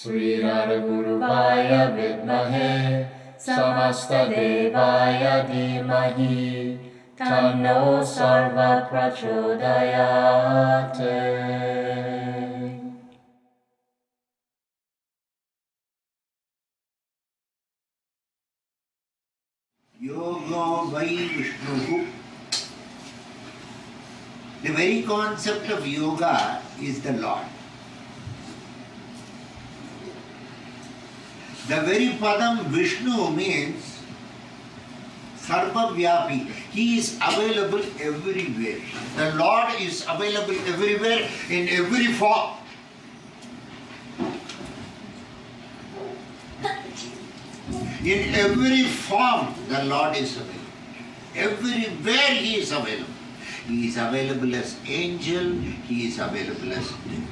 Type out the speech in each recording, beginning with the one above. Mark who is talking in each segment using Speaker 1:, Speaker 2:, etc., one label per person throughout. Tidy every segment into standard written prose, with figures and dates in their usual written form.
Speaker 1: श्रीरघुरुवाय विद्महे समस्तदेवाय धीमहि तन्नो सर्वः प्रचोदयात्।
Speaker 2: Yoga vai Vishnu. The very concept of yoga is the Lord. The very padam Vishnu means Sarvavyapi. He is available everywhere. The Lord is available everywhere in every form. In every form, the Lord is available. Everywhere He is available. He is available as angel, He is available as devil.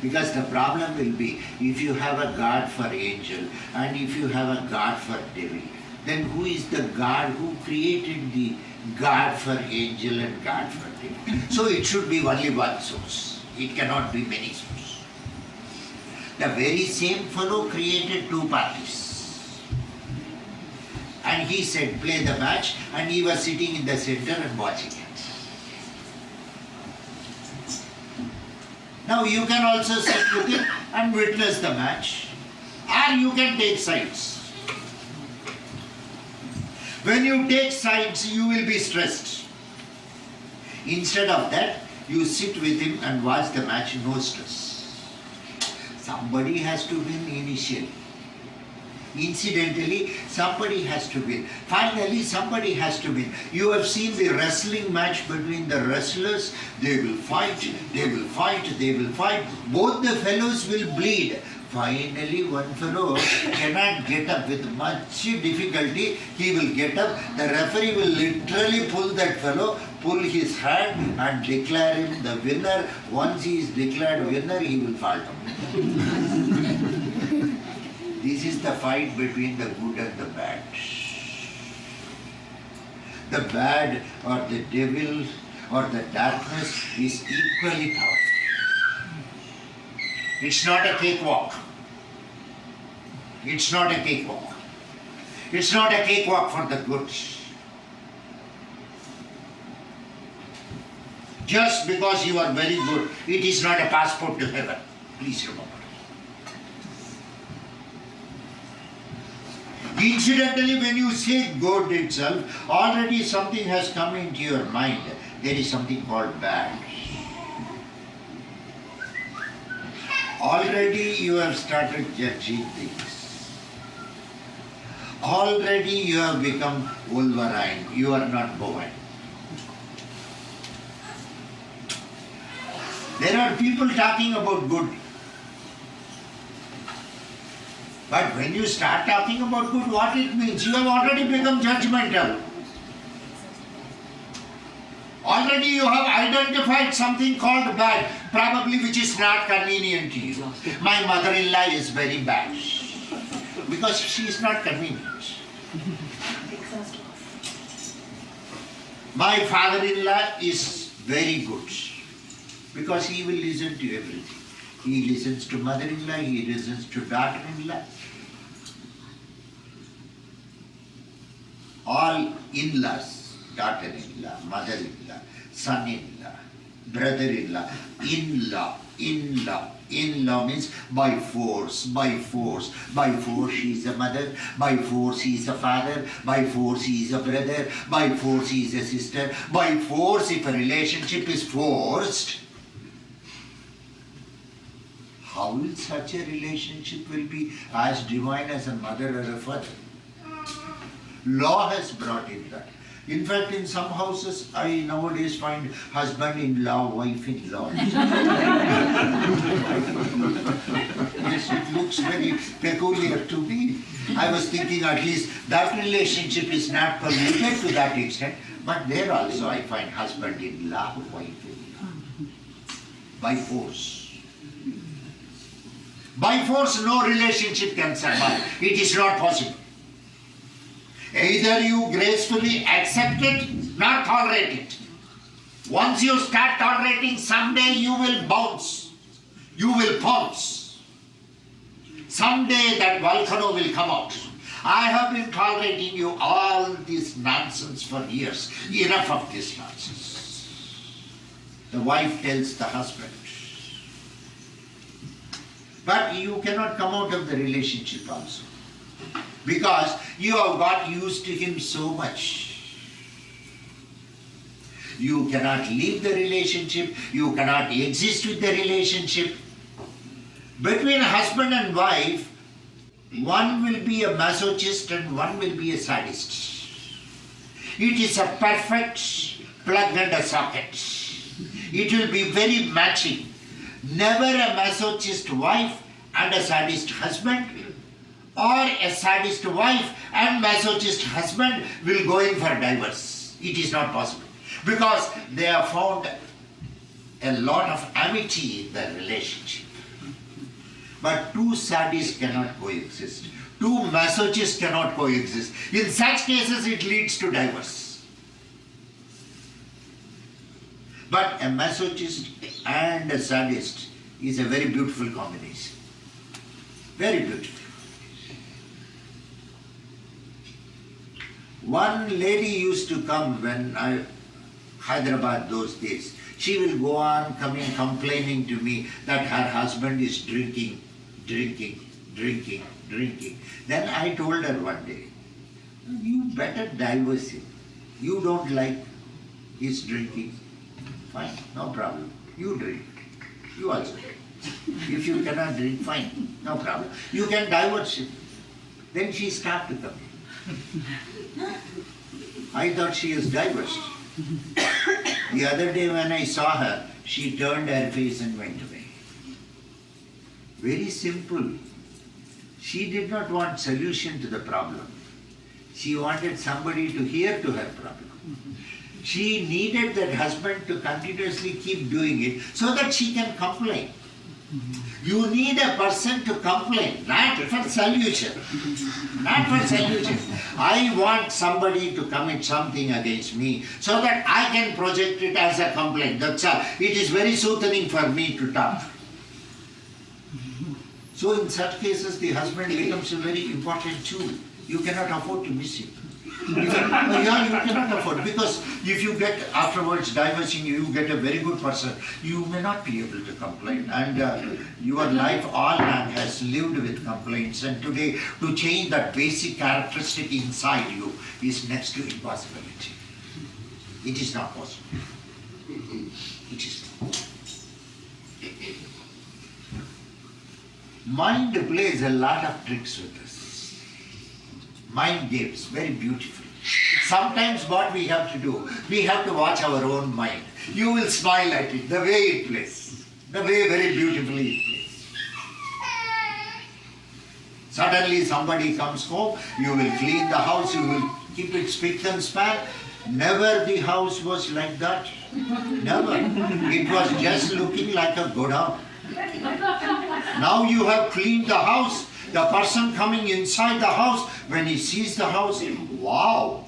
Speaker 2: Because the problem will be, if you have a God for angel and if you have a God for devil, then who is the God who created the God for angel and God for devil? So it should be only one source. It cannot be many sources. The very same fellow created two parties. And he said, play the match, and he was sitting in the center and watching it. Now you can also sit with it and witness the match, or you can take sides. When you take sides, you will be stressed. Instead of that, you sit with him and watch the match, no stress. Somebody has to win initially. Incidentally, somebody has to win. Finally, somebody has to win. You have seen the wrestling match between the wrestlers. They will fight, they will fight, they will fight. Both the fellows will bleed. Finally, one fellow cannot get up with much difficulty. He will get up. The referee will literally pull that fellow, pull his hand and declare him the winner. Once he is declared winner, he will fall down. This is the fight between the good and the bad. The bad or the devil or the darkness is equally powerful. It's not a cakewalk. It's not a cakewalk. It's not a cakewalk for the good. Just because you are very good, it is not a passport to heaven. Please remember. Incidentally, when you say good itself, already something has come into your mind. There is something called bad. Already you have started judging things. Already you have become Wolverine. You are not Bowen. There are people talking about good. But when you start talking about good, what it means? You have already become judgmental. Already you have identified something called bad, probably which is not convenient to you. My mother-in-law is very bad because she is not convenient. My father-in-law is very good because he will listen to everything. He listens to mother-in-law, he listens to daughter-in-law. All in-laws, daughter-in-law, mother-in-law, son-in-law, brother-in-law, in-law, in-law. In-law means by force, by force. By force she is a mother, by force he is a father, by force he is a brother, by force he is a sister. By force, if a relationship is forced, how will such a relationship will be as divine as a mother or a father? Law has brought in that. In fact, in some houses, I nowadays find husband-in-law, wife-in-law. Yes, it looks very peculiar to me. I was thinking at least that relationship is not polluted to that extent, but there also I find husband-in-law, wife-in-law. By force. By force, no relationship can survive. It is not possible. Either you gracefully accept it, not tolerate it. Once you start tolerating, someday you will bounce. You will pounce. Someday that volcano will come out. I have been tolerating you all this nonsense for years. Enough of this nonsense. The wife tells the husband. But you cannot come out of the relationship also. Because you have got used to him so much. You cannot leave the relationship. You cannot exist with the relationship. Between husband and wife, one will be a masochist and one will be a sadist. It is a perfect plug and a socket. It will be very matching. Never a masochist wife and a sadist husband, or a sadist wife and masochist husband will go in for divorce. It is not possible. Because they have found a lot of amity in their relationship. But two sadists cannot coexist. Two masochists cannot coexist. In such cases, it leads to divorce. But a masochist and a sadist is a very beautiful combination. Very beautiful. One lady used to come when Hyderabad those days. She will go on coming complaining to me that her husband is drinking. Then I told her one day, you better divorce him. You don't like his drinking. Fine, no problem. You drink. You also drink. If you cannot drink, fine, no problem. You can divorce him. Then she stopped coming. I thought she is divorced. The other day when I saw her, she turned her face and went away. Very simple. She did not want solution to the problem. She wanted somebody to hear to her problem. She needed that husband to continuously keep doing it so that she can complain. You need a person to complain, not for solution. Not for solution. I want somebody to commit something against me so that I can project it as a complaint. That's all. It is very soothing for me to talk. So in such cases, the husband becomes a very important tool. You cannot afford to miss it. You cannot afford, because if you get afterwards divorcing, you get a very good person, you may not be able to complain. And your life all along has lived with complaints, and today to change that basic characteristic inside you is next to impossibility. It is not possible. It is not. Mind plays a lot of tricks with us. Mind games, very beautiful. Sometimes what we have to do, we have to watch our own mind. You will smile at it, the way it plays, the way very beautifully it plays. Suddenly somebody comes home, you will clean the house, you will keep it spick and span. Never the house was like that. Never. It was just looking like a godown. Now you have cleaned the house. The person coming inside the house, when he sees the house, wow!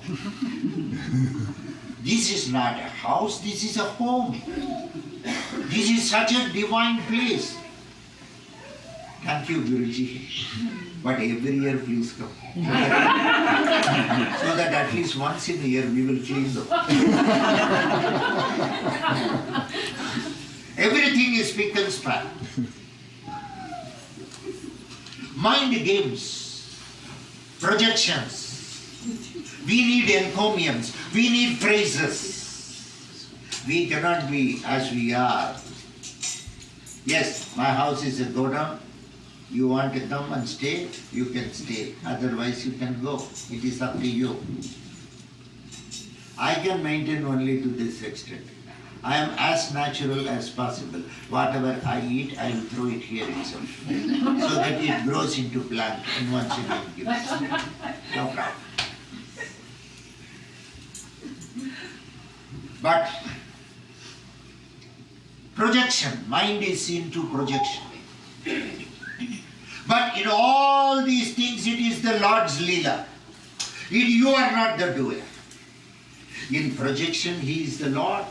Speaker 2: This is not a house, this is a home. This is such a divine place. Thank you, Guruji. But every year, please come. So that at least once in a year we will clean the house. Everything is spick and span. Mind games, projections. We need encomiums. We need praises. We cannot be as we are. Yes, my house is a godown. You want to come and stay, you can stay. Otherwise you can go. It is up to you. I can maintain only to this extent. I am as natural as possible. Whatever I eat, I will throw it here itself. So that it grows into plant and once again gives. No problem. But projection, mind is into projection. But in all these things, it is the Lord's Leela. You are not the doer. In projection, He is the Lord.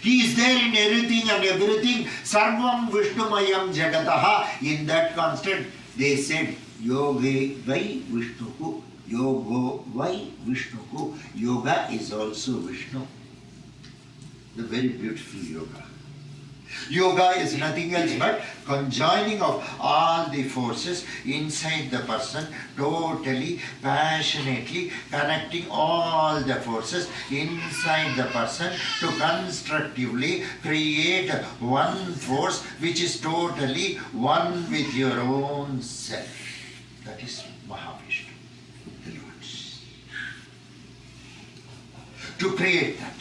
Speaker 2: He is there in everything and everything. Sarvam Vishnumayam Jagataha. In that constant, they said, Yoge vai Vishnuku. Yogo vai Vishnuku. Yoga is also Vishnu. The very beautiful yoga. Yoga is nothing else but conjoining of all the forces inside the person, totally, passionately connecting all the forces inside the person to constructively create one force which is totally one with your own self. That is Mahavishnu, the Lord. To create that.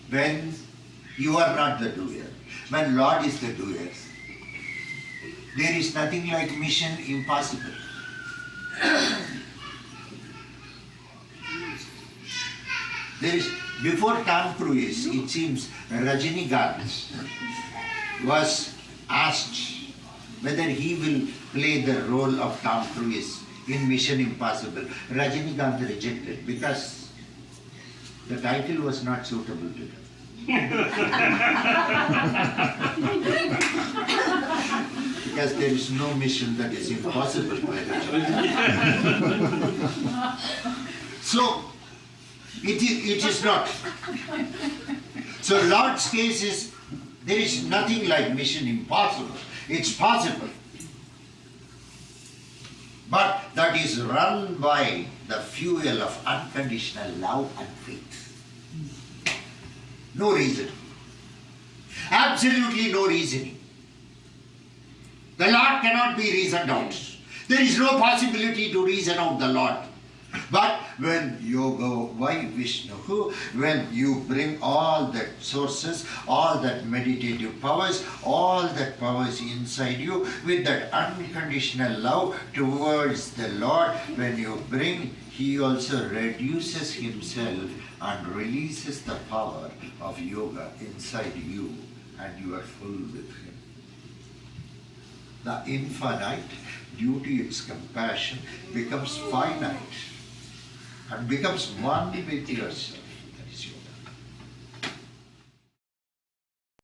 Speaker 2: When you are not the doer, when Lord is the doer, there is nothing like mission impossible. There is, before Tom Cruise, it seems Rajinikanth was asked whether he will play the role of Tom Cruise in Mission Impossible. Rajinikanth rejected because the title was not suitable to him. Because there is no mission that is impossible by Rajinikanth. So, it is not. So Lord's case is, there is nothing like mission impossible. It's possible. But that is run by the fuel of unconditional love and faith. No reason. Absolutely no reasoning. The Lord cannot be reasoned out. There is no possibility to reason out the Lord. But when you go by Vishnu, when you bring all that sources, all that meditative powers, all that powers inside you with that unconditional love towards the Lord, when you bring, He also reduces Himself and releases the power of yoga inside you, and you are full with Him. The infinite, due to its compassion, becomes finite and becomes one with yourself.